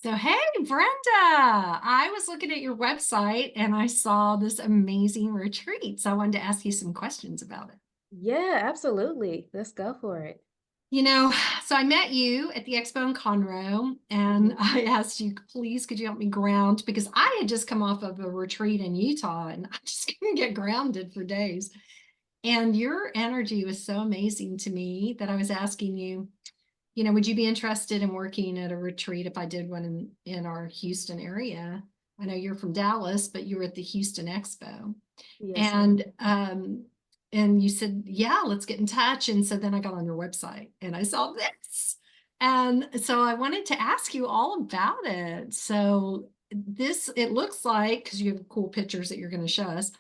So, hey, Brenda, I was looking at your website and I saw this amazing retreat. So, I wanted to ask you some questions about it. Yeah, absolutely. Let's go for it. You know, so I met you at the expo in Conroe and Mhm. I asked you, please, could you help me ground? Because I had just come off of a retreat in Utah and I just couldn't get grounded for days. And your energy was so amazing to me that I was asking you, would you be interested in working at a retreat if I did one in our Houston area? I know you're from Dallas, but you were at the Houston Expo. Yes, ma'am. And you said, yeah, let's get in touch. And so then I got on your website and I saw this. And so I wanted to ask you all about it. So it looks like, because you have cool pictures that you're going to show us,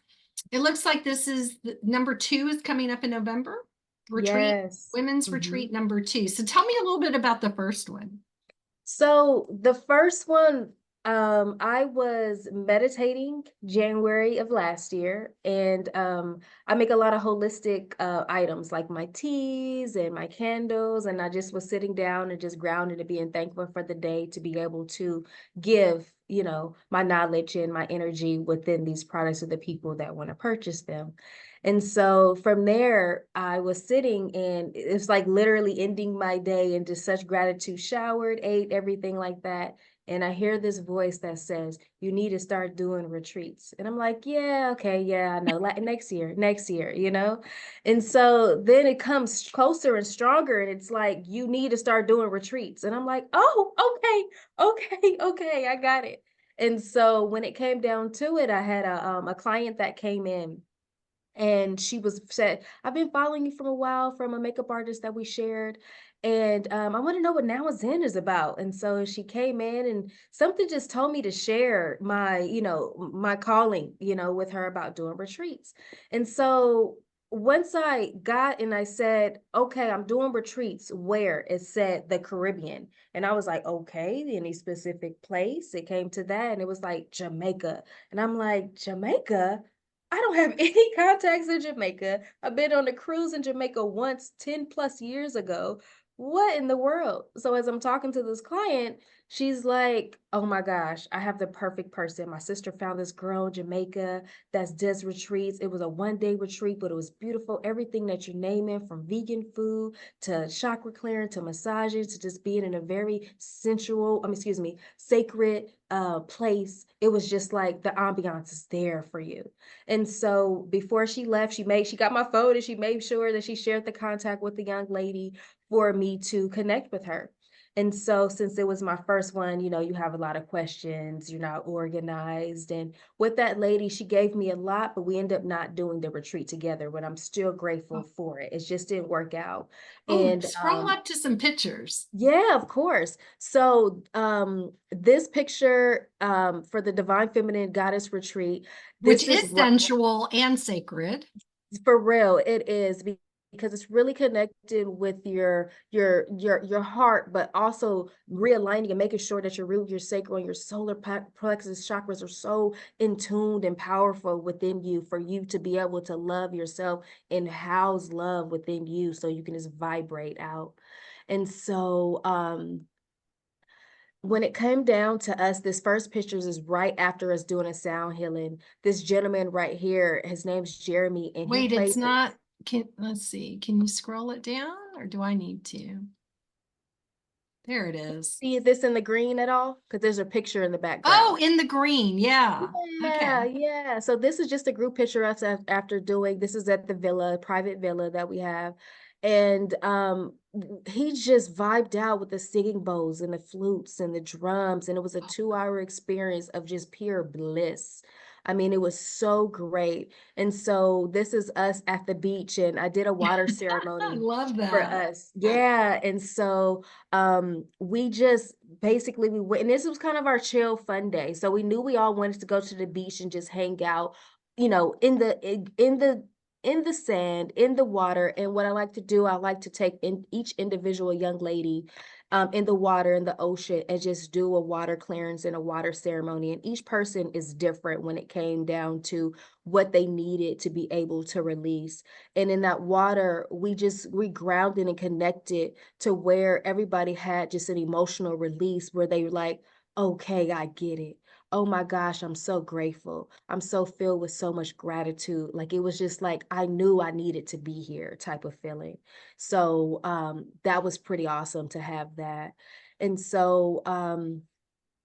it looks like this is number two is coming up in November. Retreat, Yes. women's Mhm. retreat number two. So tell me a little bit about the first one. So the first one, I was meditating January of last year, and I make a lot of holistic items like my teas and my candles, and I just was sitting down and just grounded and being thankful for the day to be able to give, my knowledge and my energy within these products to the people that want to purchase them. And so from there, I was sitting and it's like literally ending my day and just such gratitude, showered, ate, everything like that. And I hear this voice that says, you need to start doing retreats. And I'm like, yeah, okay, yeah, I know. Like next year. And so then it comes closer and stronger. And it's like, you need to start doing retreats. And I'm like, oh, okay, I got it. And so when it came down to it, I had a client that came in and she was said, I've been following you from a while from a makeup artist that we shared. And I want to know what Now is In is about. And so she came in and something just told me to share my calling, with her about doing retreats. And so once I got and I said, okay, I'm doing retreats where it said the Caribbean. And I was like, okay, any specific place? It came to that and it was like Jamaica. And I'm like, Jamaica? I don't have any contacts in Jamaica. I've been on a cruise in Jamaica once 10 plus years ago. What in the world? So as I'm talking to this client, she's like, "Oh my gosh, I have the perfect person. My sister found this girl in Jamaica that does retreats. It was a one-day retreat, but it was beautiful. Everything that you're naming, from vegan food to chakra clearing to massages to just being in a very sacred place. It was just like the ambiance is there for you." And so before she left, she got my phone and she made sure that she shared the contact with the young lady for me to connect with her. And so since it was my first one, you have a lot of questions, you're not organized. And with that lady, she gave me a lot, but we ended up not doing the retreat together, but I'm still grateful for it. It just didn't work out. Oh, And scroll up to some pictures, yeah, of course. So this picture for the Divine Feminine Goddess Retreat, which this is is sensual and sacred. for real, it is because it's really connected with your heart, but also realigning and making sure that your root, your sacral, and your solar plexus chakras are so in tuned and powerful within you for you to be able to love yourself and house love within you so you can just vibrate out. And so when it came down to us, this first pictures is right after us doing a sound healing. This gentleman right here, his name's Jeremy, and he Wait, it's plays it. not. Let's see. Can you scroll it down or do I need to? There it is. See this in the green at all? Because there's a picture in the Oh, background. in the green. Yeah. Yeah, Okay. yeah. So this is just a group picture of us after doing this is at the villa, private villa that we have. And he just vibed out with the singing bowls and the flutes and the drums. And it was a 2 hour experience of just pure bliss. I mean, it was so great. And so this is us at the beach, and I did a water I ceremony love for that. us. Yeah. And so we just basically we went, and this was kind of our chill fun day, so we knew we all wanted to go to the beach and just hang out, in the sand, in the water. And what I like to do, I like to take in each individual young lady in the water, in the ocean, and just do a water clearance and a water ceremony. And each person is different when it came down to what they needed to be able to release. And in that water, we grounded and connected to where everybody had just an emotional release where they were like, okay, I get it. Oh my gosh, I'm so grateful. I'm so filled with so much gratitude. Like it was just like I knew I needed to be here type of feeling. So that was pretty awesome to have that. And so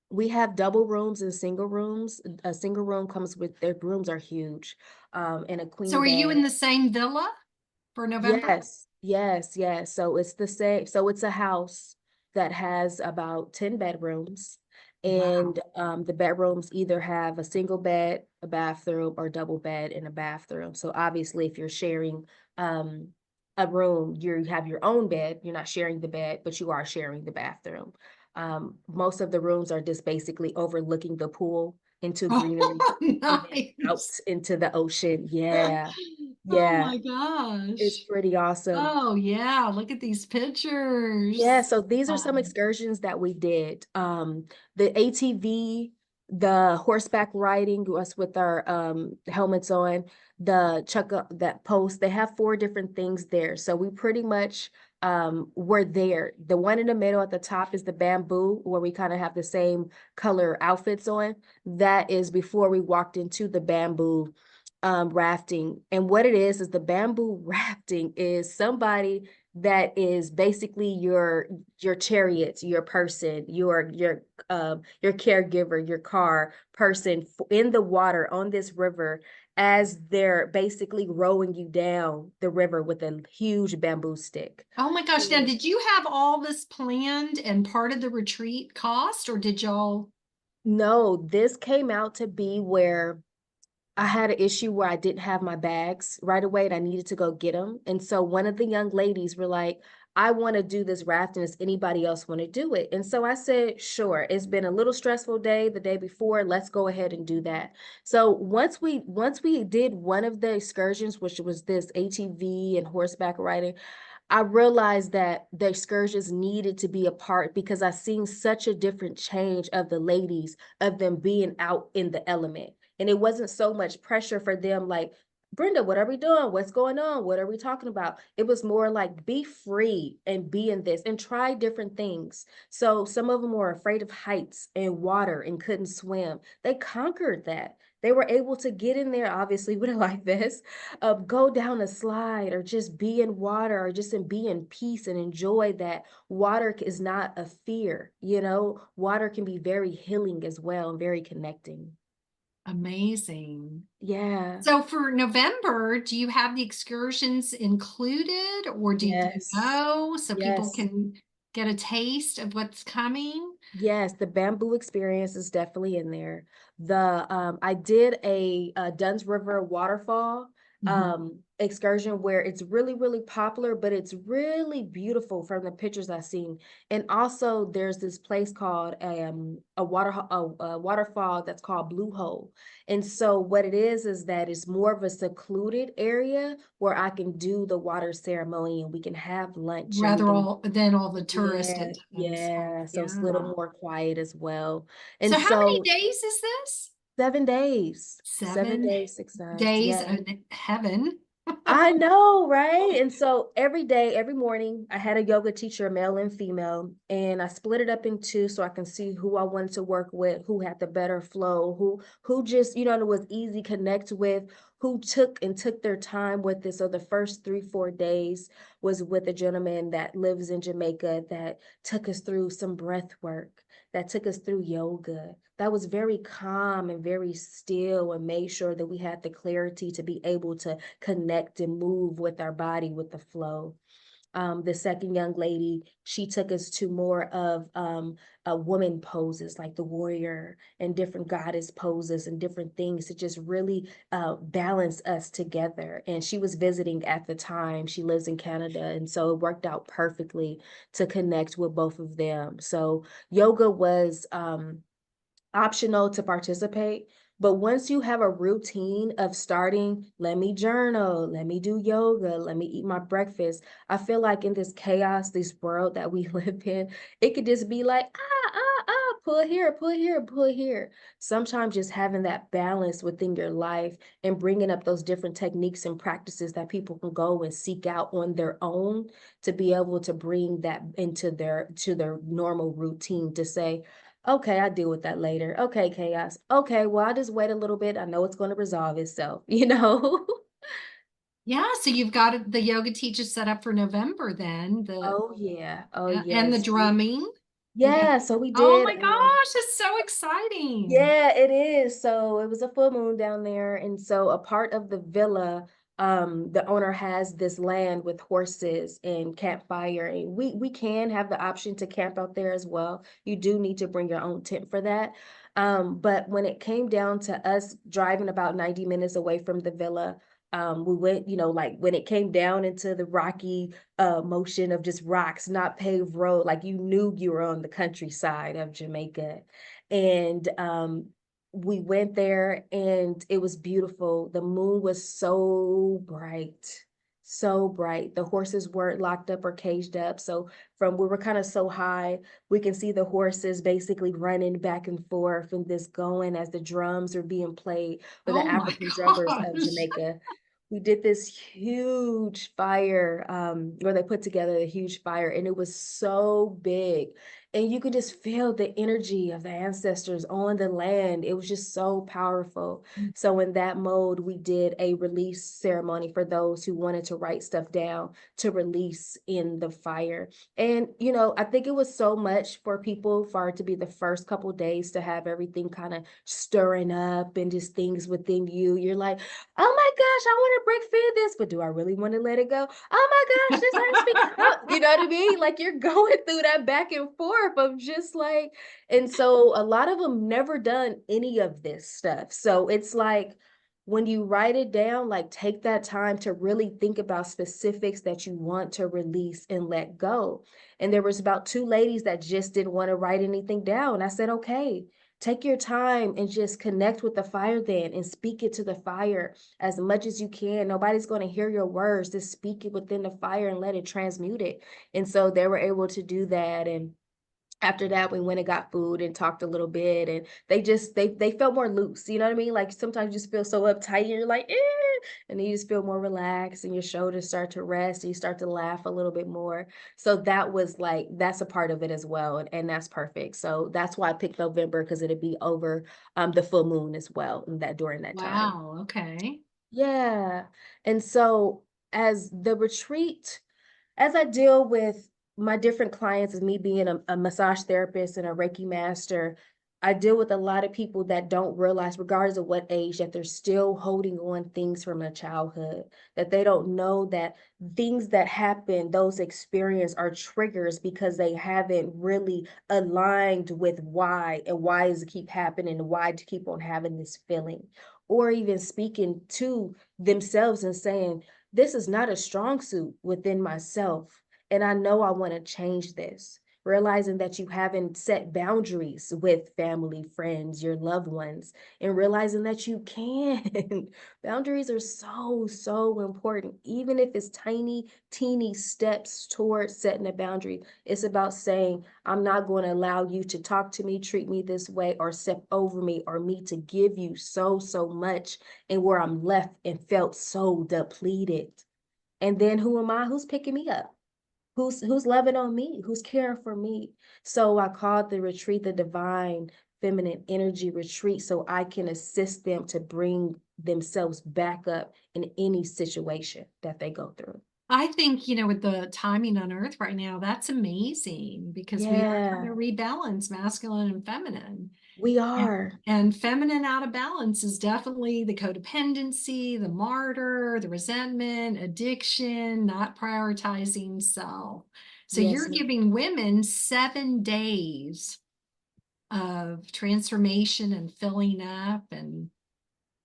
we have double rooms and single rooms. A single room comes with their rooms are huge, and a So queen are you bed. in the same villa for November? Yes, yes, yes. So it's the same. So it's a house that has about 10 bedrooms, Wow. and the bedrooms either have a single bed, a bathroom, or double bed and a bathroom. So obviously, if you're sharing um, a room, you have your own bed. You're not sharing the bed, but you are sharing the bathroom. Most of the rooms are just basically overlooking the pool into greenery Oh, and then out nice. into the ocean. Yeah, Oh yeah. my It's gosh. pretty awesome. Oh yeah, look at these Yeah, pictures. so these are some Um, excursions that we did. The ATV, the horseback riding was with our helmets on, the chuck up that post, they have four different things there. So we pretty much were there. The one in the middle at the top is the bamboo, where we kind of have the same color outfits on. That is before we walked into the bamboo rafting. And what it is the bamboo rafting is somebody that is basically your chariot, your person, your caregiver, your car person in the water on this river as they're basically rowing you down the river with a huge bamboo stick. oh my gosh. Now, did you have all this planned and part of the retreat cost, or did y'all? No, this came out to be where I had an issue where I didn't have my bags right away and I needed to go get them. And so one of the young ladies were like, I want to do this rafting. Does anybody else want to do it? And so I said, sure. It's been a little stressful day the day before. Let's go ahead and do that. So once we did one of the excursions, which was this ATV and horseback riding, I realized that the excursions needed to be a part because I seen such a different change of the ladies, of them being out in the element. And it wasn't so much pressure for them like, Brenda, what are we doing? What's going on? What are we talking about? It was more like be free and be in this and try different things. So some of them were afraid of heights and water and couldn't swim. They conquered that. They were able to get in there, obviously, with a life vest, go down a slide or just be in water or just be in peace and enjoy that water is not a fear. Water can be very healing as well and very connecting. Amazing. Yeah. So for November, do you have the excursions included, or did you Yes. go so people Yes. can get a taste of what's coming? Yes, the bamboo experience is definitely in there. I did a Dunn's River waterfall Mhm. excursion where it's really, really popular, but it's really beautiful from the pictures I've seen. And also there's this place called a waterfall that's called Blue Hole. And so what it is that it's more of a secluded area where I can do the water ceremony and we can have lunch and we Rather can all than all the tourist yeah, attendance. yeah. So it's a little Yeah. more quiet as well. And So how many so days is this? 7 days, seven Seven days, 6 nights. days Yeah. in heaven. I know, right? And so every day, every morning, I had a yoga teacher, male and female, and I split it up in two so I can see who I wanted to work with, who had the better flow, who just, it was easy connect with, who took their time with it. So the first 3, 4 days was with a gentleman that lives in Jamaica that took us through some breath work, that took us through yoga. That was very calm and very still and made sure that we had the clarity to be able to connect and move with our body with the flow. The second young lady, she took us to more of woman poses like the warrior and different goddess poses and different things to just really balance us together. And she was visiting at the time. She lives in Canada. And so it worked out perfectly to connect with both of them. So yoga was optional to participate. But once you have a routine of starting, let me journal, let me do yoga, let me eat my breakfast, I feel like in this chaos, this world that we live in, it could just be like, pull here, pull here, pull here. Sometimes just having that balance within your life and bringing up those different techniques and practices that people can go and seek out on their own to be able to bring that into their normal routine to say, Okay, I deal with that later. Okay, chaos. Okay, well, I'll just wait a little bit. I know it's going to resolve itself, you know? Yeah, so you've got the yoga teachers set up for November then, Oh yeah. Oh yeah, and the yes. drumming. You got, Yeah, so we oh did my gosh, it's so exciting. yeah, it is. So it was a full moon down there. And so a part of the villa, the owner has this land with horses and campfire. And we can have the option to camp out there as well. You do need to bring your own tent for that. But when it came down to us driving about 90 minutes away from the villa, we went, like when it came down into the rocky motion of just rocks, not paved road, like you knew you were on the countryside of Jamaica. And we went there and it was beautiful. The moon was so bright, so bright. The horses weren't locked up or caged up. So from we were kind of so high, we can see the horses basically running back and forth and this going as the drums are being played with the Oh my African drummers of gosh. Jamaica. We did this huge fire, where they put together a huge fire, and it was so big. And you could just feel the energy of the ancestors on the land. It was just so powerful. So in that mode, we did a release ceremony for those who wanted to write stuff down to release in the fire. And I think it was so much for people for it to be the first couple days to have everything kind of stirring up and just things within you. You're like, oh my gosh, I want to break free of this, but do I really want to let it go? Oh my gosh, this hurts me. No, you know what I mean? Like you're going through that back and forth of just like, and so a lot of them never done any of this stuff. So it's like when you write it down, like take that time to really think about specifics that you want to release and let go. And there was about two ladies that just didn't want to write anything down. I said, okay, take your time and just connect with the fire then and speak it to the fire as much as you can. Nobody's going to hear your words. Just speak it within the fire and let it transmute it. And so they were able to do that. And after that, we went and got food and talked a little bit, and they felt more loose. You know what I mean? Like sometimes you just feel so uptight, and you're like, and then you just feel more relaxed, and your shoulders start to rest, and you start to laugh a little bit more. So that was like that's a part of it as well, and that's perfect. So that's why I picked November because it'd be over the full moon as well, and that during that time. Wow, okay. Yeah, and so as the retreat as I deal with my different clients, as me being a massage therapist and a Reiki master, I deal with a lot of people that don't realize, regardless of what age, that they're still holding on things from their childhood, that they don't know that things that happen, those experiences are triggers because they haven't really aligned with why and why does it keep happening and why to keep on having this feeling. Or even speaking to themselves and saying, this is not a strong suit within myself. And I know I want to change this. Realizing that you haven't set boundaries with family, friends, your loved ones, and realizing that you can. Boundaries are so, so important. Even if it's tiny, teeny steps towards setting a boundary, it's about saying, I'm not going to allow you to talk to me, treat me this way, or step over me, or me to give you so, so much and where I'm left and felt so depleted. And then who am I? Who's picking me up? Who's loving on me? Who's caring for me? So I called the retreat the Divine Feminine Energy Retreat so I can assist them to bring themselves back up in any situation that they go through. I think, with the timing on Earth right now, that's amazing because we are trying to Yeah, rebalance masculine and feminine. we And, are. and feminine out of balance is definitely the codependency, the martyr, the resentment, addiction, not prioritizing self. So Yes, you're ma'am. giving women 7 days of transformation and filling up and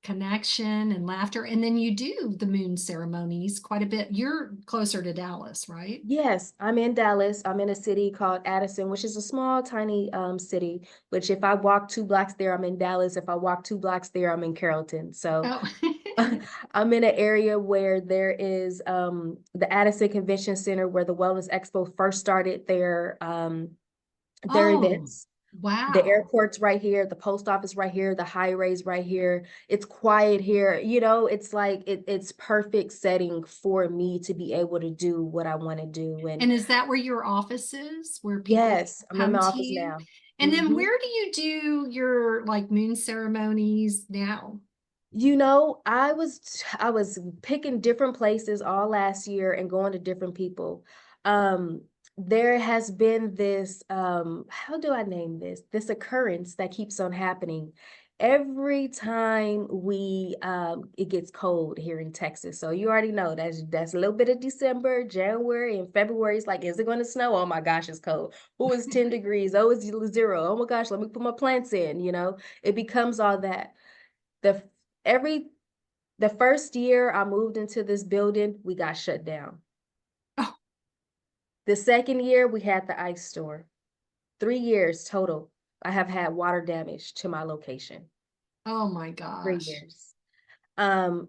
connection and laughter. And then you do the moon ceremonies quite a bit. You're closer to Dallas, right? Yes, I'm in Dallas. I'm in a city called Addison, which is a small, tiny city. Which if I walk 2 blocks there, I'm in Dallas. If I walk 2 blocks there, I'm in Carrollton. So Oh, I'm in an area where there is the Addison Convention Center where the Wellness Expo first started their oh, events. The wow. airport's right here, the post office right here, the highways right here. It's quiet here. It's like it's perfect setting for me to be able to do what I want to do. And And is that where your office is, where people yes, I'm in come my to office you? now. And then where do you do your like moon ceremonies now? You know, I was picking different places all last year and going to different people. Um, there has been this, how do I name this? This occurrence that keeps on happening every time it gets cold here in Texas. So you already know that's a little bit of December, January, and February. It's like, is it going to snow? Oh my gosh, it's cold. Oh, it's 10 degrees. Oh, it's 0. Oh my gosh, let me put my plants in, It becomes all that. The every the first year I moved into this building, we got shut down. Oh, The second year, we had the ice storm. 3 years total, I have had water damage to my location. oh my 3 gosh. years.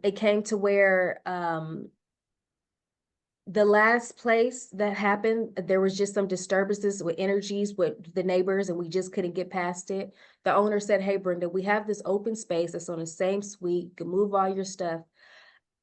It came to where the last place that happened, there was just some disturbances with energies with the neighbors, and we just couldn't get past it. The owner said, "Hey, Brenda, we have this open space that's on the same suite. You can move all your stuff."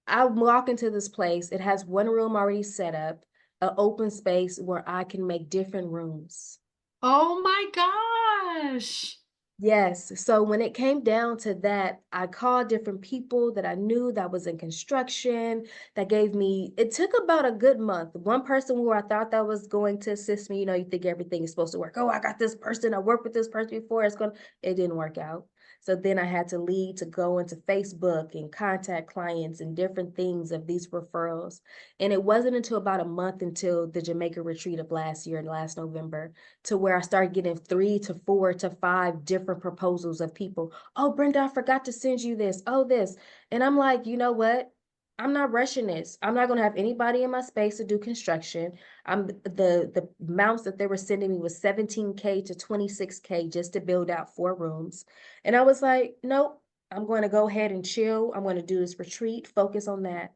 I walk into this place. It has one room already set up, an open space where I can make different rooms. Oh my gosh. Yes. So when it came down to that, I called different people that I knew that was in construction that gave me, it took about a good month. One person who I thought that was going to assist me, you think everything is supposed to work. Oh, I got this person. I worked with this person before. It didn't work out. So then I had to lead to go into Facebook and contact clients and different things of these referrals. And it wasn't until about a month until the Jamaica retreat of last year, last November, to where I started getting 3 to 4 to 5 different proposals of people. Oh, Brenda, I forgot to send you this. Oh, this. And I'm like, you know what? I'm not rushing this. I'm not going to have anybody in my space to do construction. The amounts that they were sending me was 17K to 26K just to build out 4 rooms. And I was like, nope, I'm going to go ahead and chill. I'm going to do this retreat, focus on that.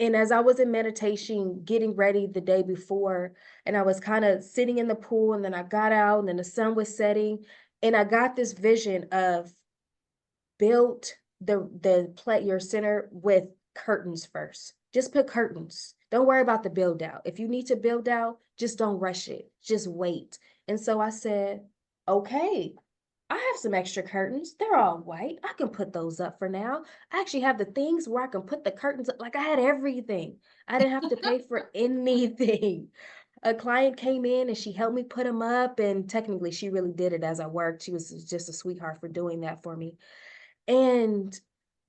And as I was in meditation, getting ready the day before, and I was kind of sitting in the pool, and then I got out, and then the sun was setting, and I got this vision of build your center with curtains first. Just put curtains. Don't worry about the build out. If you need to build out, just don't rush it. Just wait. And so I said, okay, I have some extra curtains. They're all white. I can put those up for now. I actually have the things where I can put the curtains up. Like, I had everything. I didn't have to pay for anything. A client came in and she helped me put them up. And technically, she really did it as I worked. She was just a sweetheart for doing that for me. And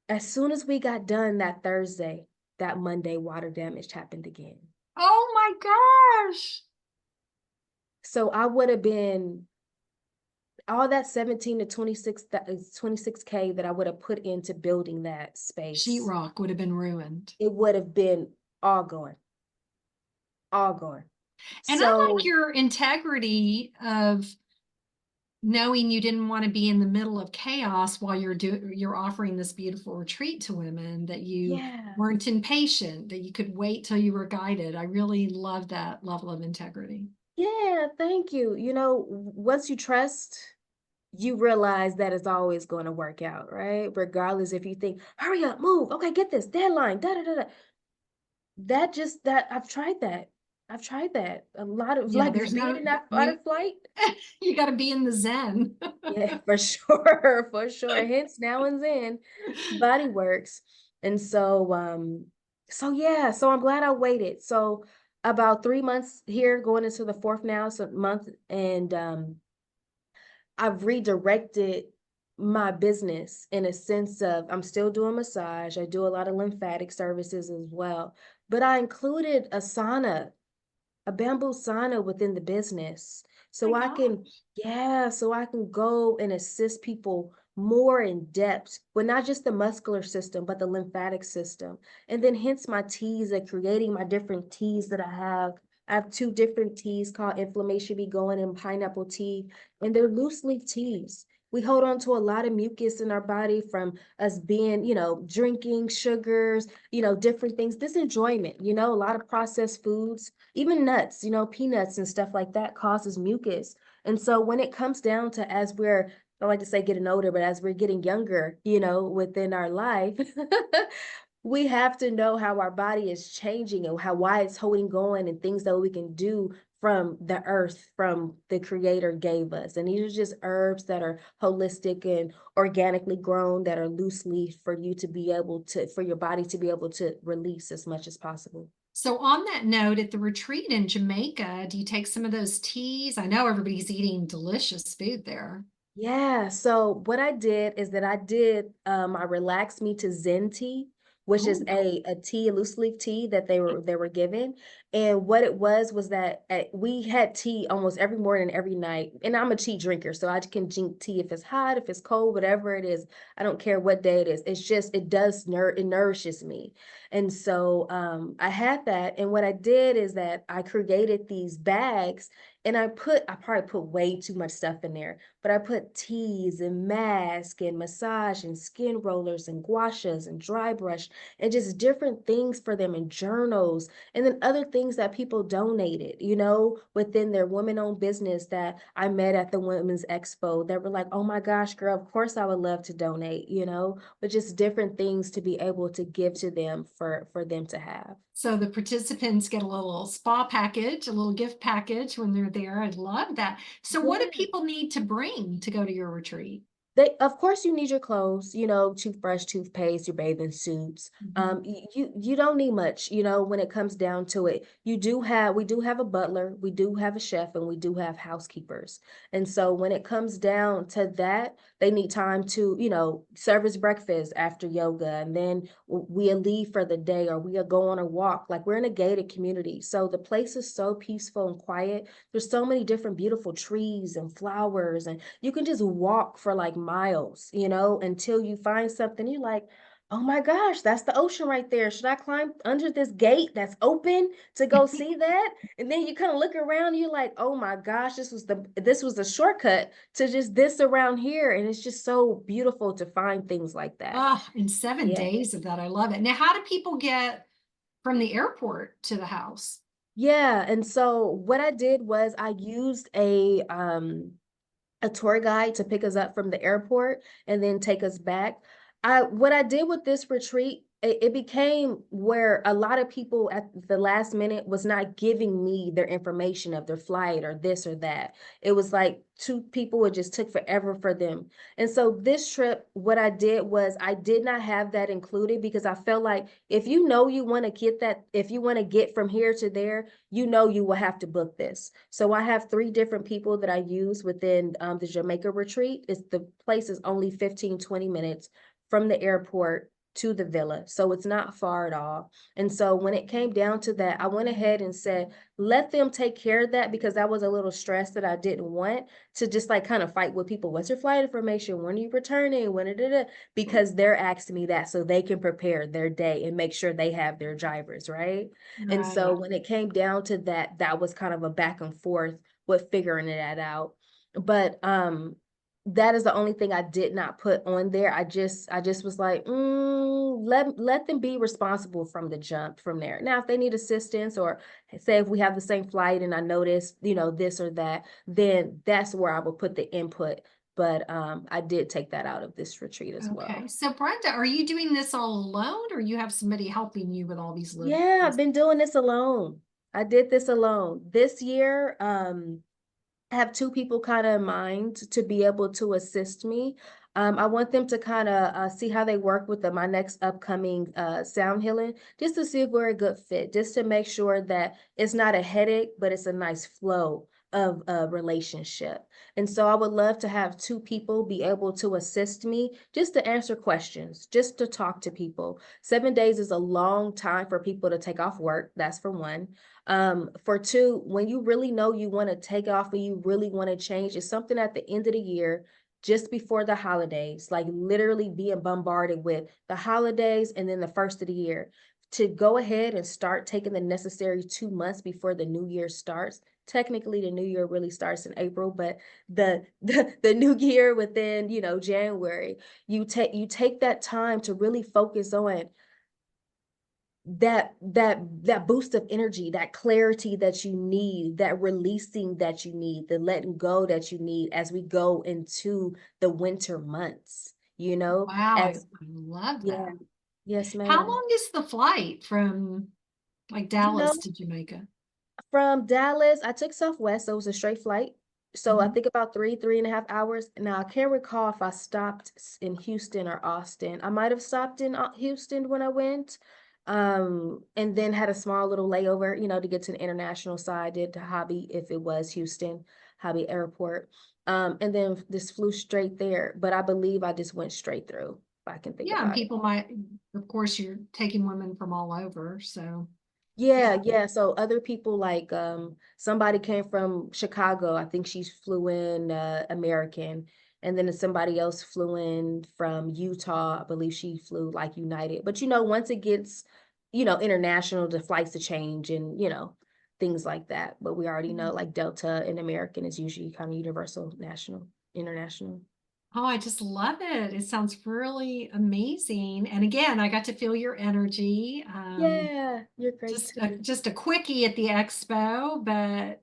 as soon as we got done that Thursday, that Monday, water damage happened again. Oh my gosh. So I would have been all that 17 to 26K that I would have put into building that space, Sheetrock would have been ruined. it would have been all gone, all gone. And I like So your integrity of knowing you didn't want to be in the middle of chaos while you're offering this beautiful retreat to women, that you yeah, weren't impatient, that you could wait till you were guided. I really love that level of integrity. yeah, thank you. Once you trust, you realize that it's always going to work out, right? Regardless if you think, hurry up, move, okay, get this deadline, da da da da. That I've tried that. A lot of Yeah, like there's being no in that fight or you flight. you got to be in the zen. Yeah, for sure, for sure. Hence now and then body works. And so yeah, so I'm glad I waited. So about 3 months here, going into the fourth now, so month, and I've redirected my business in a sense of I'm still doing massage. I do a lot of lymphatic services as well, but I included a bamboo sauna within the business. My So I can, gosh. yeah, so I can go and assist people more in depth with not just the muscular system, but the lymphatic system. And then hence my teas and creating my different teas that I have. I have 2 different teas called Inflammation Be Going and Pineapple Tea, and they're loose leaf teas. We hold on to a lot of mucus in our body from us being, drinking sugars, different things, this enjoyment, a lot of processed foods, even nuts, peanuts and stuff like that causes mucus. And so when it comes down to, as we're, I like to say getting older, but as we're getting younger, within our life, we have to know how our body is changing and why it's holding going, and things that we can do from the earth, from the creator gave us. And these are just herbs that are holistic and organically grown, that are loose leaf for you to be able to, for your body to be able to release as much as possible. So on that note, at the retreat in Jamaica, do you take some of those teas? I know everybody's eating delicious food there. Yeah, so what I did is that I relaxed me to Zen tea, which is Oh, a tea, a loose leaf tea that they were given. And what it was that we had tea almost every morning, every night. And I'm a tea drinker, so I can drink tea if it's hot, if it's cold, whatever it is. I don't care what day it is. It's just it nourishes me. And so I had that. And what I did is that I created these bags, and I probably put way too much stuff in there, but I put teas and mask and massage and skin rollers and guashas and dry brush and just different things for them, and journals, and then other things that people donated, within their women-owned business that I met at the Women's Expo, that were like, oh my gosh, girl, of course I would love to donate, but just different things to be able to give to them for them to have. so the participants get a little spa package, a little gift package when they're there. I love that. So what do Yeah. people need to bring to go to your retreat? Of course, you need your clothes, toothbrush, toothpaste, your bathing suits. Mhm. You don't need much, when it comes down to it. We do have a butler, we do have a chef, and we do have housekeepers. And so when it comes down to that, they need time to, serve us breakfast after yoga, and then we'll leave for the day, or we'll go on a walk. Like, we're in a gated community, so the place is so peaceful and quiet. There's so many different beautiful trees and flowers, and you can just walk for like miles, until you find something. You're like, oh my gosh, that's the ocean right there. Should I climb under this gate that's open to go see that? And then you kind of look around, and you're like, oh my gosh, this was a shortcut to just this around here. And it's just so beautiful to find things like that. Oh, in seven Yeah. days of that, I love it. Now, how do people get from the airport to the house? Yeah. And so what I did was I used a tour guide to pick us up from the airport and then take us back. What I did with this retreat, it became where a lot of people at the last minute was not giving me their information of their flight or this or that. It was like two people, it just took forever for them. And so this trip, what I did was I did not have that included, because I felt like if you want to get that, if you want to get from here to there, you will have to book this. So I have 3 different people that I use within the Jamaica retreat. The place is only 15-20 minutes from the airport to the villa. So it's not far at all. And so when it came down to that, I went ahead and said, let them take care of that, because that was a little stress that I didn't want to just like kind of fight with people. What's your flight information? When are you returning? Because they're asking me that so they can prepare their day and make sure they have their drivers, right? And so Right. when it came down to that, that was kind of a back and forth with figuring that out. But that is the only thing I did not put on there. I just was like, let them be responsible from the jump from there. Now, if they need assistance, or say if we have the same flight and I notice, this or that, then that's where I will put the input. But I did take that out of this retreat as Okay. well. So Brenda, are you doing this all alone, or you have somebody helping you with all these little Yeah, I've things? been doing this alone. I did this alone. This year, I have 2 people kind of in mind to be able to assist me. I want them to kind of see how they work with my next upcoming sound healing, just to see if we're a good fit, just to make sure that it's not a headache, but it's a nice flow of a relationship. And so I would love to have 2 people be able to assist me, just to answer questions, just to talk to people. 7 days is a long time for people to take off work. That's for one. For two, when you really know you want to take off and you really want to change, it's something at the end of the year, just before the holidays, like literally being bombarded with the holidays and then the first of the year, to go ahead and start taking the necessary 2 months before the new year starts. Technically, the new year really starts in April, but the new year within, January, you take that time to really focus on that boost of energy, that clarity that you need, that releasing that you need, the letting go that you need as we go into the winter months, Wow, I as love yeah, that. yes, How ma'am. long is the flight from like You know, Dallas to Jamaica? From Dallas, I took Southwest, so it was a straight flight. So I Mhm. think about 3.5 hours. Now I can't recall if I stopped in Houston or Austin. I might have stopped in Houston when I went, and then had a small little layover, to get to the international side. Did the Hobby if it was Houston, Hobby Airport, and then just flew straight there. But I believe I just went straight through. If I can think Yeah, and about it. people might, of course, you're taking women from all over, so yeah. Yeah, yeah. So other people like somebody came from Chicago. I think she flew in American. And then somebody else flew in from Utah. I believe she flew like United. But once it gets, international, the flights to change and, things like that. But we already know like Delta and American is usually kind of universal, national, international. Oh, I just love it. It sounds really amazing. And again, I got to feel your energy. Yeah, you're great Just too. just a quickie at the expo, but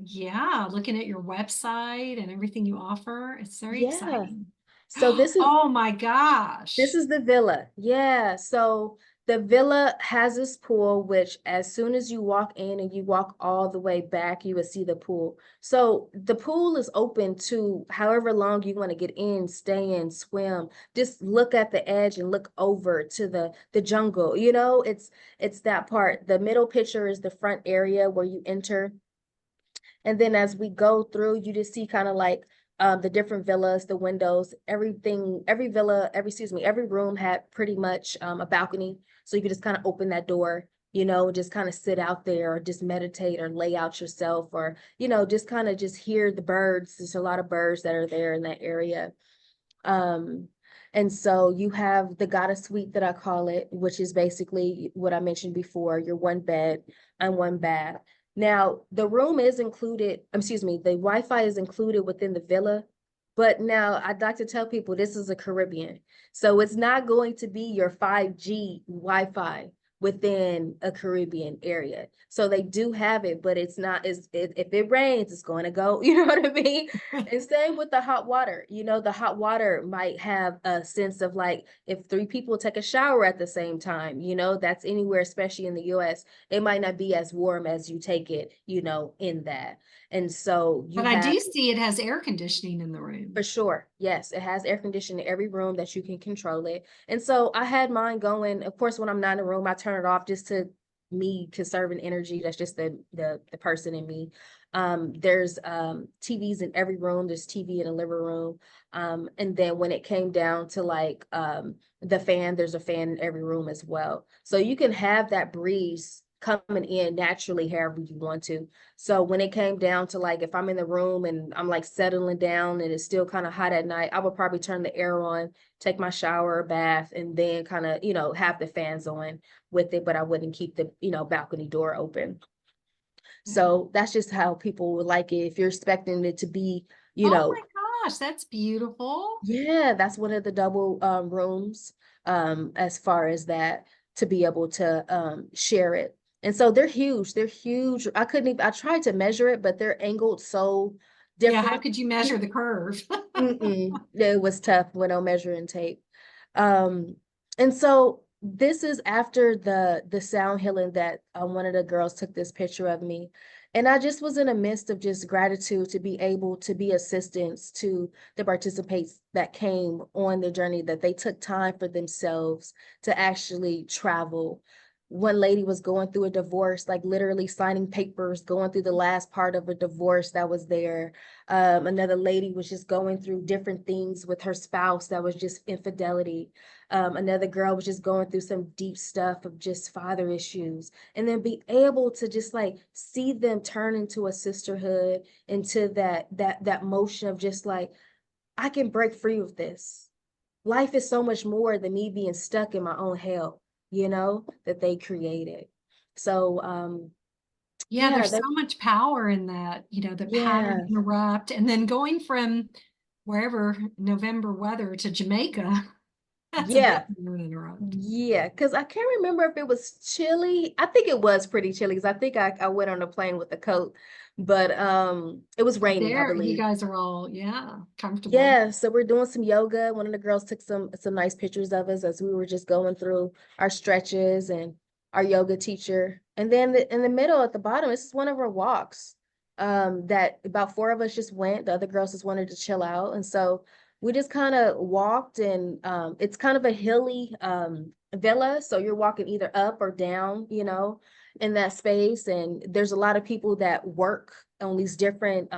yeah, looking at your website and everything you offer, it's very Yeah. exciting. So this is Oh my This gosh. is the villa. Yeah. So the villa has this pool, which as soon as you walk in and you walk all the way back, you will see the pool. So the pool is open to however long you want to get in, stay in, swim. Just look at the edge and look over to the jungle. It's that part. The middle picture is the front area where you enter. And then as we go through, you just see kind of like the different villas, the windows, everything, every villa, every room had pretty much a balcony. So you could just kind of open that door, just kind of sit out there or just meditate or lay out yourself or, just kind of just hear the birds. There's a lot of birds that are there in that area. Um, and so you have the goddess suite that I call it, which is basically what I mentioned before, your one bed and one bath. Now, the room is included, excuse me, the Wi-Fi is included within the villa, but now I'd like to tell people this is a Caribbean. So it's not going to be your 5G Wi-Fi within a Caribbean area. So they do have it, but it's not if it rains, it's going to go, you know what I mean? And same with the hot water. The hot water might have a sense of like if three people take a shower at the same time, that's anywhere, especially in the US, it might not be as warm as you take it, in that. And so you But I have do see it has air conditioning in the for room. sure. Yes, it has air conditioning in every room that you can control it. And so I had mine going. Of course, when I'm not in the room, I turn it off just to me conserving energy. That's just the person in me. There's TVs in every room. There's TV in the living room. And then when it came down to like the fan, there's a fan in every room as well. So you can have that breeze coming in naturally however you want to. So when it came down to like if I'm in the room and I'm like settling down and it's still kind of hot at night, I would probably turn the air on, take my shower or bath, and then kind of, have the fans on with it, but I wouldn't keep the, balcony door open. So that's just how people would like it. If you're expecting it to be, Oh my gosh, that's beautiful. yeah, that's one of the double rooms as far as that to be able to share it. And so they're huge. They're huge. I tried to measure it, but they're angled so Yeah, how different. could you measure the curve? It was tough with no measuring tape. Um, and so this is after the sound healing that one of the girls took this picture of me. And I just was in a midst of just gratitude to be able to be assistance to the participants that came on the journey, that they took time for themselves to actually travel. One lady was going through a divorce, like literally signing papers, going through the last part of a divorce that was there. Another lady was just going through different things with her spouse that was just infidelity. Another girl was just going through some deep stuff of just father issues. And then be able to just like see them turn into a sisterhood, into that motion of just like, I can break free of this. Life is so much more than me being stuck in my own hell, that they created. So Yeah, yeah, there's that so much power in that, the pattern yeah. interrupt, and then going from wherever November weather to Jamaica, that's a big Yeah, pattern interrupt. yeah, because I can't remember if it was chilly. I think it was pretty chilly because I think I went on a plane with a coat, but it was raining, I There, you believe. guys are all, yeah, comfortable. Yeah, so we're doing some yoga. One of the girls took some nice pictures of us as we were just going through our stretches and our yoga teacher. And then in the middle at the bottom, this is one of our walks that about four of us just went. The other girls just wanted to chill out. And so we just kind of walked, and it's kind of a hilly villa. So you're walking either up or down, you know, in that space. And there's a lot of people that work on these different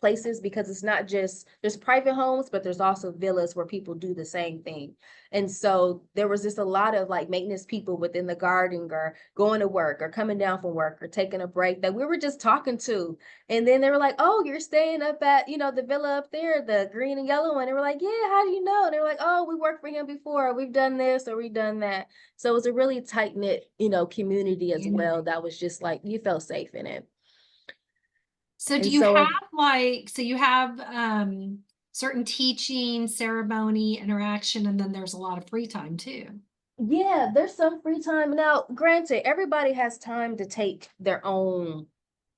places, because it's not just, there's private homes, but there's also villas where people do the same thing. And so there was just a lot of like maintenance people within the garden, or going to work or coming down from work or taking a break, that we were just talking to. And then they were like, oh, you're staying up at, you know, the villa up there, the green and yellow one. They were like, yeah, how do you know? And they were like, oh, we worked for him before. We've done this or we've done that. So it was a really tight knit, you know, community as well. That was just like, you felt safe in it. So do And you so have like, so you have certain teaching, ceremony, interaction, and then there's a lot of free time too. yeah, there's some free time. Now, granted, everybody has time to take their own,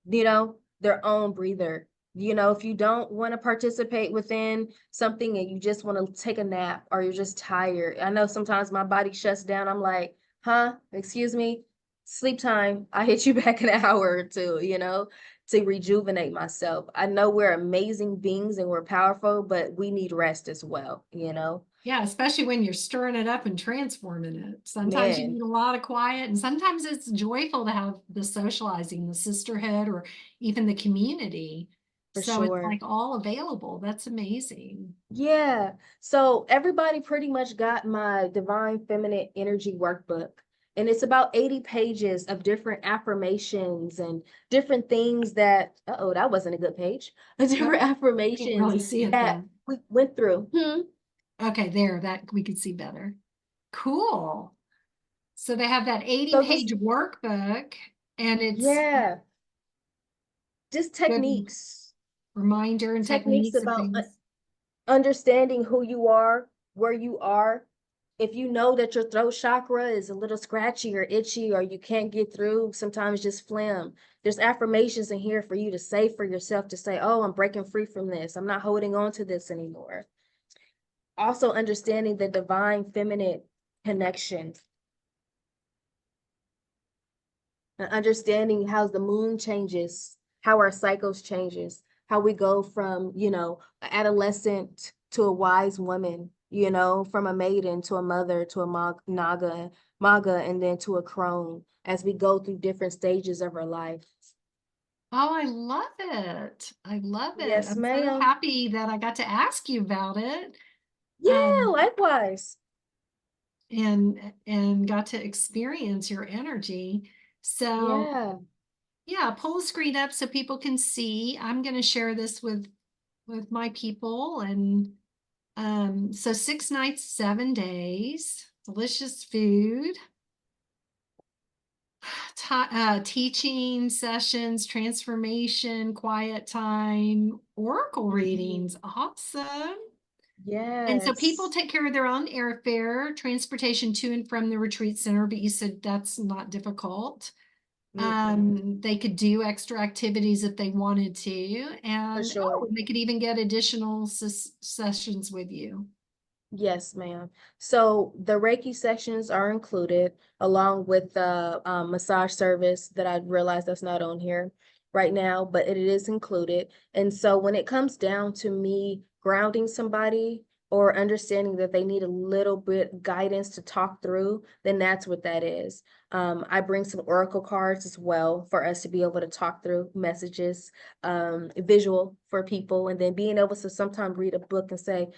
you know, their own breather. You know, if you don't want to participate within something and you just want to take a nap, or you're just tired. I know sometimes my body shuts down. I'm like, huh, excuse me, sleep time. I hit you back in an hour or two, you know, to rejuvenate myself. I know we're amazing beings and we're powerful, but we need rest as well, you know? Yeah, especially when you're stirring it up and transforming it. Sometimes you Man, need a lot of quiet, and sometimes it's joyful to have the socializing, the sisterhood, or even the community. for So it's sure. like all available. That's amazing. Yeah. So everybody pretty much got my Divine Feminine Energy workbook. And it's about 80 pages of different affirmations and different things that, uh-oh, that wasn't a good page. Different Nope, can't affirmations really see it that though. we went through. Okay, there, that we could see better. Cool. So they have that 80 So just, page workbook, and it's yeah, just good techniques, reminder and techniques techniques of about things. understanding who you are, where you are. If you know that your throat chakra is a little scratchy or itchy, or you can't get through, sometimes just phlegm. There's affirmations in here for you to say for yourself, to say, oh, I'm breaking free from this. I'm not holding on to this anymore. Also understanding the divine feminine connection, and understanding how the moon changes, how our cycles changes, how we go from, you know, an adolescent to a wise woman, you know, from a maiden to a mother to a maga, and then to a crone, as we go through different stages of our life. Oh, I love it. I love it. Yes, I'm so ma'am. happy that I got to ask you about it. Yeah, Um, likewise. and got to experience your energy. So Yeah. yeah, pull the screen up so people can see. I'm going to share this with my people, and so 6 nights, 7 days, delicious food, teaching sessions, transformation, quiet time, oracle Mhm. readings. Awesome. And so people Yes. take care of their own airfare, transportation to and from the retreat center, but you said that's not difficult. Mm-mm. They could do extra activities if they wanted to, For and sure. oh, they could even get additional sessions with you. Yes, ma'am. So the Reiki sections are included, along with the massage service that I realized that's not on here right now, but it is included. And so when it comes down to me grounding somebody, or understanding that they need a little bit guidance to talk through, then that's what that is. I bring some oracle cards as well for us to be able to talk through messages, visual for people, and then being able to sometimes read a book and say,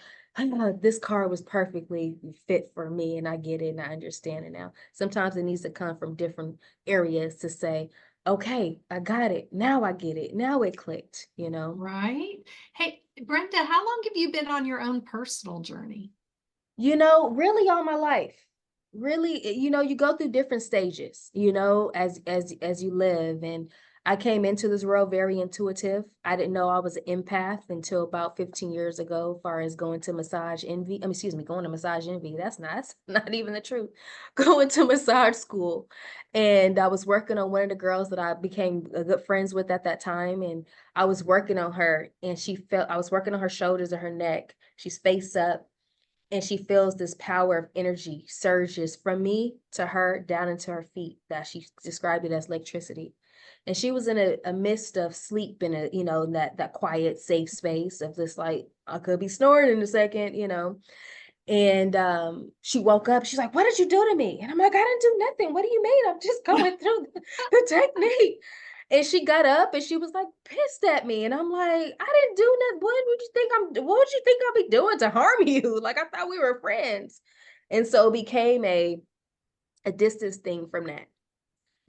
this card was perfectly fit for me, and I get it and I understand it now. Sometimes it needs to come from different areas to say, okay, I got it. Now I get it. Now it clicked, you know? Right? Hey, Brenda, how long have you been on your own personal journey? You know, really all my life. Really, you know, you go through different stages, you know, as you live. And I came into this world very intuitive. I didn't know I was an empath until about 15 years ago, as far as going to massage envy. I mean, excuse me, going to massage envy. That's not even the truth. Going to massage school. And I was working on one of the girls that I became good friends with at that time. And I was working on her, and I was working on her shoulders and her neck. She's face up, and she feels this power of energy surges from me to her down into her feet, that she described it as electricity. And she was in a mist of sleep, in a, you know, that quiet, safe space of this, like, I could be snoring in a second, you know. And she woke up, she's like, what did you do to me? And I'm like, I didn't do nothing. What do you mean? I'm just going through the technique. And she got up and she was like pissed at me. And I'm like, I didn't do nothing. What would you think I'll be doing to harm you? Like, I thought we were friends. And so it became a distance thing from that.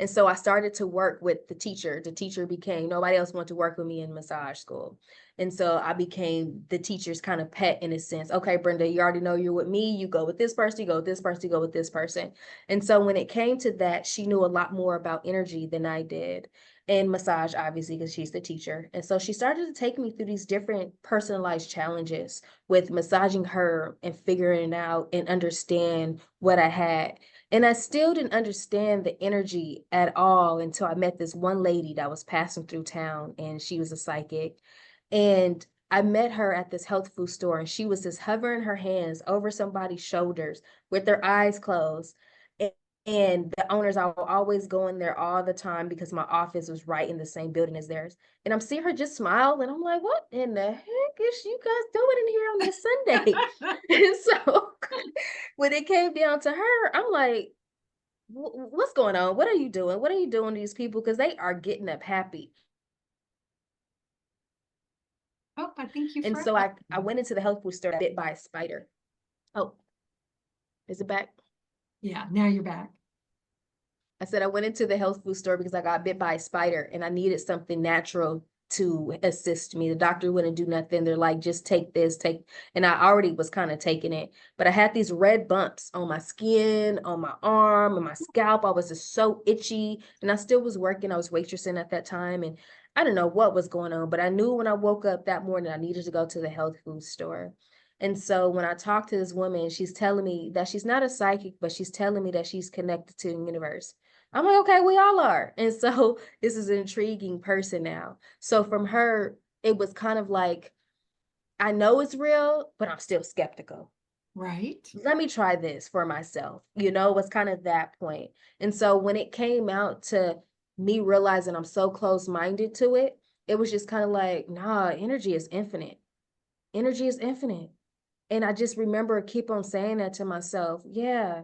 And so I started to work with the teacher. The teacher became, nobody else wanted to work with me in massage school. And so I became the teacher's kind of pet in a sense. Okay, Brenda, you already know you're with me. You go with this person, you go with this person, you go with this person. And so when it came to that, she knew a lot more about energy than I did. And massage, obviously, because she's the teacher. And so she started to take me through these different personalized challenges with massaging her and figuring it out and understand what I had. And I still didn't understand the energy at all until I met this one lady that was passing through town, and she was a psychic. And I met her at this health food store, and she was just hovering her hands over somebody's shoulders with their eyes closed. And the owners, I will always go in there all the time because my office was right in the same building as theirs. And I'm seeing her just smile, and I'm like, what in the heck is you guys doing in here on this Sunday? And so when it came down to her, I'm like, what's going on? What are you doing? What are you doing to these people? Because they are getting up happy. Oh, I think you And froze. so I went into the health food store, bit by a spider. Oh, is it back? Yeah, now you're back. I said I went into the health food store because I got bit by a spider and I needed something natural to assist me. The doctor wouldn't do nothing. They're like, just take this, take, and I already was kind of taking it, but I had these red bumps on my skin, on my arm, and my scalp. I was just so itchy, and I still was working. I was waitressing at that time, and I don't know what was going on, but I knew when I woke up that morning, I needed to go to the health food store. And so when I talked to this woman, she's telling me that she's not a psychic, but she's telling me that she's connected to the universe. I'm like, okay, we all are. And so this is an intriguing person now. So from her, it was kind of like, I know it's real, but I'm still skeptical. Right. Let me try this for myself. You know, it was kind of that point. And so when it came out to me realizing I'm so close-minded to it, it was just kind of like, nah, energy is infinite. Energy is infinite. And I just remember keep on saying that to myself. Yeah,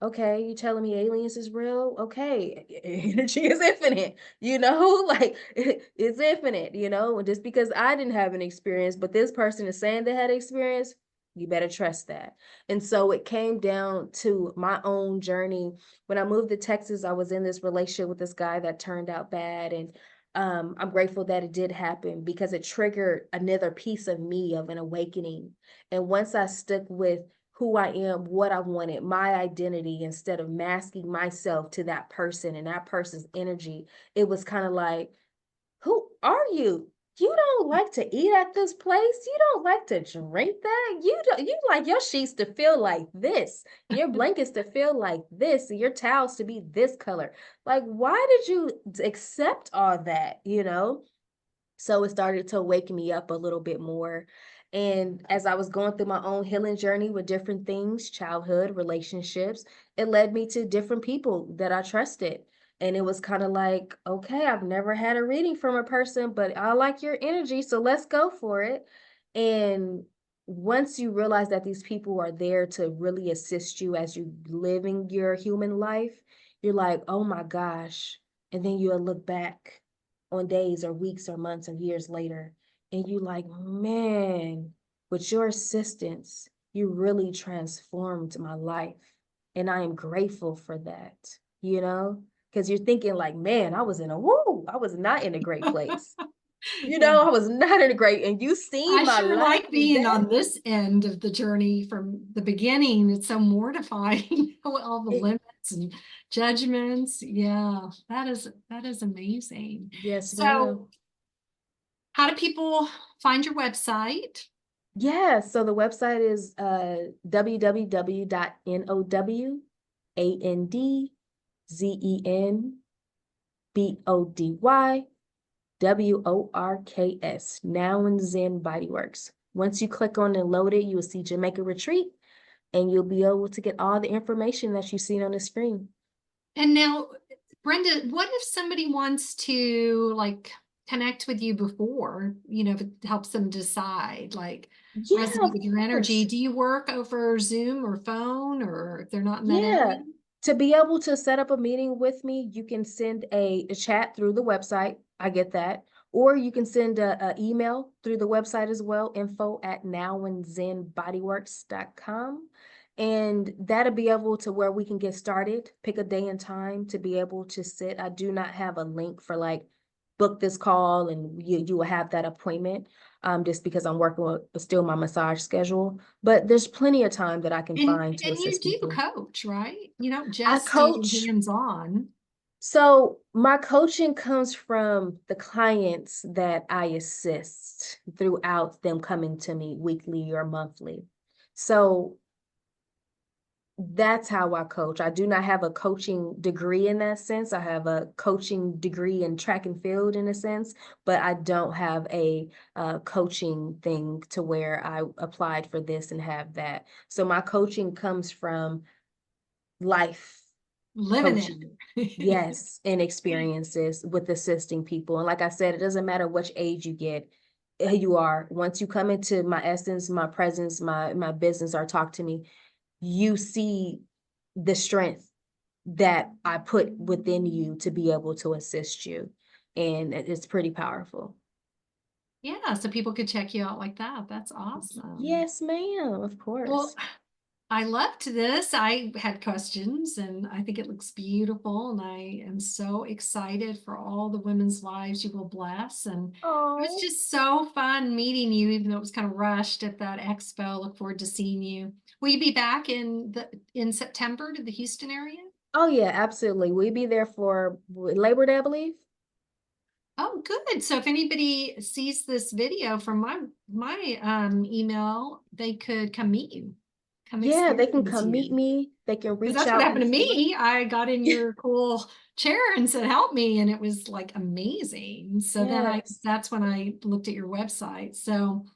okay, you telling me aliens is real? Okay, energy is infinite, you know, like it's infinite, you know, and just because I didn't have an experience, but this person is saying they had experience, you better trust that. And so it came down to my own journey. When I moved to Texas, I was in this relationship with this guy that turned out bad. And I'm grateful that it did happen because it triggered another piece of me of an awakening. And once I stuck with who I am, what I wanted, my identity, instead of masking myself to that person and that person's energy, it was kind of like, who are you? You don't like to eat at this place. You don't like to drink that. You like your sheets to feel like this, and your blankets to feel like this, and your towels to be this color. Like, why did you accept all that, you know? So it started to wake me up a little bit more. And as I was going through my own healing journey with different things, childhood, relationships, it led me to different people that I trusted. And it was kind of like, okay, I've never had a reading from a person, but I like your energy, so let's go for it. And once you realize that these people are there to really assist you as you living your human life, you're like, oh my gosh. And then you'll look back on days or weeks or months or years later, and you like, man, with your assistance, you really transformed my life. And I am grateful for that, you know, because you're thinking like, man, I was I was not in a great place. You Yeah. know, I was not in a great, and you seen I my sure life like from being that. on this end of the journey from the beginning. It's so mortifying, all the It, limits and judgments. Yeah, that is amazing. yes, ma'am. So, how do people find your website? Yeah, so the website is www.nowndzenbodyworks. Now and Zen Bodyworks. Once you click on and load it, you will see Jamaica Retreat. and you'll be able to get all the information that you see on the screen. And now, Brenda, what if somebody wants to like connect with you before, if it helps them decide, like Yeah, resonate of with your energy? course. Do you work over Zoom or phone, or if they're not in that area? Yeah. To be able to set up a meeting with me, you can send a chat through the website. I get that. Or you can send a email through the website as well, info@nowandzenbodyworks.com. And that'll be able to where we can get started, pick a day and time to be able to sit. I do not have a link for like book this call and you will have that appointment, just because I'm working with still my massage schedule. But there's plenty of time that I can And find to and you assist do people. coach, right? You don't I just do coach. hands-on. So my coaching comes from the clients that I assist throughout them coming to me weekly or monthly. So that's how I coach. I do not have a coaching degree in that sense. I have a coaching degree in track and field in a sense, but I don't have a coaching thing to where I applied for this and have that. So my coaching comes from life Living coaching. it. Yes, and experiences with assisting people. And like I said, it doesn't matter which age you get, you are. Once you come into my essence, my presence, my business, or talk to me, you see the strength that I put within you to be able to assist you. And it's pretty powerful. Yeah, so people could check you out like that. That's awesome. Yes, ma'am, of Well, course. I loved this. I had questions and I think it looks beautiful. And I am so excited for all the women's lives you will bless. And it was Oh, just so fun meeting you, even though it was kind of rushed at that expo. Look forward to seeing you. Will you be back in September to the Houston area? oh yeah, absolutely. We'll be there for Labor Day, I believe. Oh, good. So if anybody sees this video from my email, they could come meet you, come Yeah, they can experience come meet you. me. They can Because reach that's what out happened and to see. me. I got in your cool chair and said, help me. And it was like amazing. So then Yes. that's when I looked at your website. So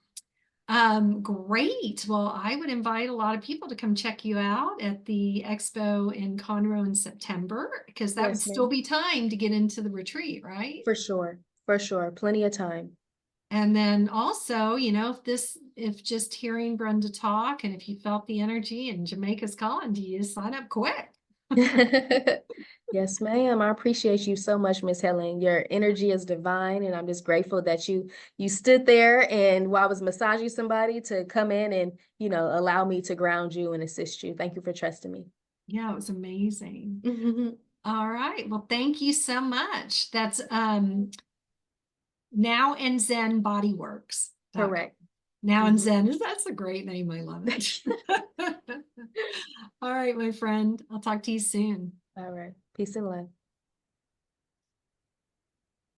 great. Well, I would invite a lot of people to come check you out at the expo in Conroe in September, because that would Yes, still ma'am. be time to get into the retreat, right? For sure. For sure. Plenty of time. And then also, if just hearing Brenda talk and if you felt the energy and Jamaica's calling to you, sign up quick. Yes, ma'am. I appreciate you so much, Miss Helen. Your energy is divine, and I'm just grateful that you stood there and while I was massaging somebody to come in and, allow me to ground you and assist you. Thank you for trusting me. Yeah, it was amazing. All right. Well, thank you so much. That's Now and Zen Bodyworks.com. Correct. Now and Mhm. Zen that's a great name. I love it. All right, my friend. I'll talk to you soon. All right. Peace and love.